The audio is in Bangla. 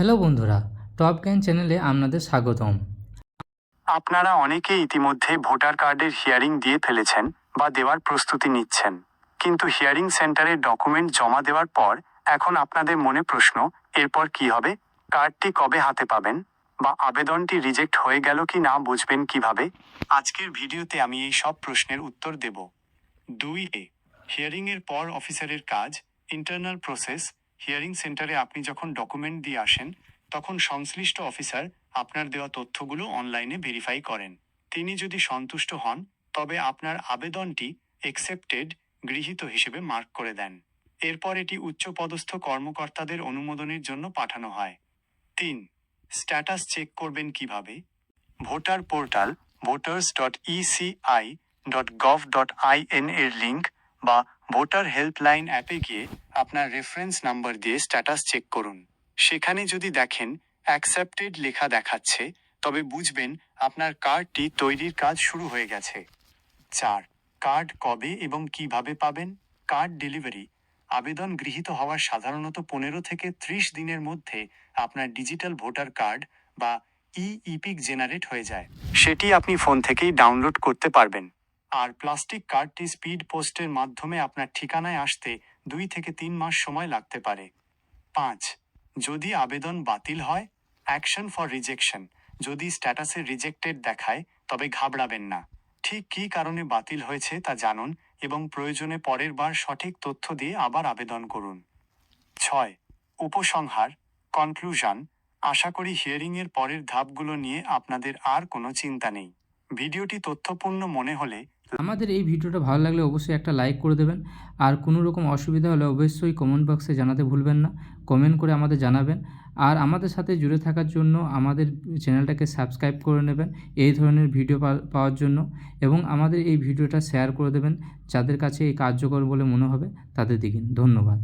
হ্যালো বন্ধুরা, টপ জ্ঞান চ্যানেলে আপনাদের স্বাগতম। আপনারা অনেকেই ইতিমধ্যে ভোটার কার্ডের হিয়ারিং দিয়ে ফেলেছেন বা দেওয়ার প্রস্তুতি নিচ্ছেন, কিন্তু হিয়ারিং সেন্টারে ডকুমেন্ট জমা দেওয়ার পর এখন আপনাদের মনে প্রশ্ন, এরপর কি হবে? কার্ডটি কবে হাতে পাবেন? বা আবেদনটি রিজেক্ট হয়ে গেল কি না বুঝবেন কিভাবে? আজকের ভিডিওতে আমি এই সব প্রশ্নের উত্তর দেব। 2 হিয়ারিংয়ের পর অফিসারের কাজ, ইন্টারনাল প্রসেস। হিয়ারিং সেন্টারে আপনি যখন ডকুমেন্ট দিয়ে আসেন, তখন সংশ্লিষ্ট অফিসার আপনার দেওয়া তথ্যগুলো অনলাইনে ভেরিফাই করেন। তিনি যদি সন্তুষ্ট হন, তবে আপনার আবেদনটি অ্যাকসেপ্টেড, গৃহীত হিসেবে মার্ক করে দেন। এরপর এটি উচ্চপদস্থ কর্মকর্তাদের অনুমোদনের জন্য পাঠানো হয়। 3 স্ট্যাটাস চেক করবেন কিভাবে? ভোটার পোর্টাল voters.eci.gov.in এর লিঙ্ক বা ভোটার হেল্পলাইন অ্যাপে গিয়ে আপনার রেফারেন্স নাম্বার দিয়ে স্ট্যাটাস চেক করুন। সেখানে যদি দেখেন অ্যাকসেপ্টেড লেখা দেখাচ্ছে, তবে বুঝবেন আপনার কার্ডটি তৈরির কাজ শুরু হয়ে গেছে। 4 কার্ড কবে এবং কিভাবে পাবেন? Card delivery. আবেদন গৃহীত হওয়ার সাধারণত 15 থেকে 30 দিনের মধ্যে আপনার ডিজিটাল ভোটার কার্ড বা ইপিক জেনারেট হয়ে যায়। সেটি আপনি ফোন থেকেই ডাউনলোড করতে পারবেন। আর প্লাস্টিক কার্ডটি স্পিড পোস্টের মাধ্যমে আপনার ঠিকানায় আসতে 2 থেকে 3 মাস সময় লাগতে পারে। 5 যদি আবেদন বাতিল হয়, অ্যাকশন ফর রিজেকশন। যদি স্ট্যাটাসে রিজেক্টেড দেখায়, তবে ঘাবড়াবেন না। ঠিক কী কারণে বাতিল হয়েছে তা জানুন এবং প্রয়োজনে পরের বার সঠিক তথ্য দিয়ে আবার আবেদন করুন। 6 উপসংহার, কনক্লুশন। আশা করি হিয়ারিংয়ের পরের ধাপগুলো নিয়ে আপনাদের আর কোনো চিন্তা নেই। ভিডিওটি তথ্যপূর্ণ মনে হলে আমাদের এই ভিডিওটা ভালো লাগলে অবশ্যই একটা লাইক করে দেবেন। আর কোনো রকম অসুবিধা হলে অবশ্যই কমেন্ট বক্সে জানাতে ভুলবেন না। কমেন্ট করে আমাদের জানাবেন। আর আমাদের সাথে জুড়ে থাকার জন্য আমাদের চ্যানেলটাকে সাবস্ক্রাইব করে নেবেন এই ধরনের ভিডিও পাওয়ার জন্য, এবং আমাদের এই ভিডিওটা শেয়ার করে দেবেন যাদের কাছে এই কার্যকর বলে মনে হবে তাদের দিকে। ধন্যবাদ।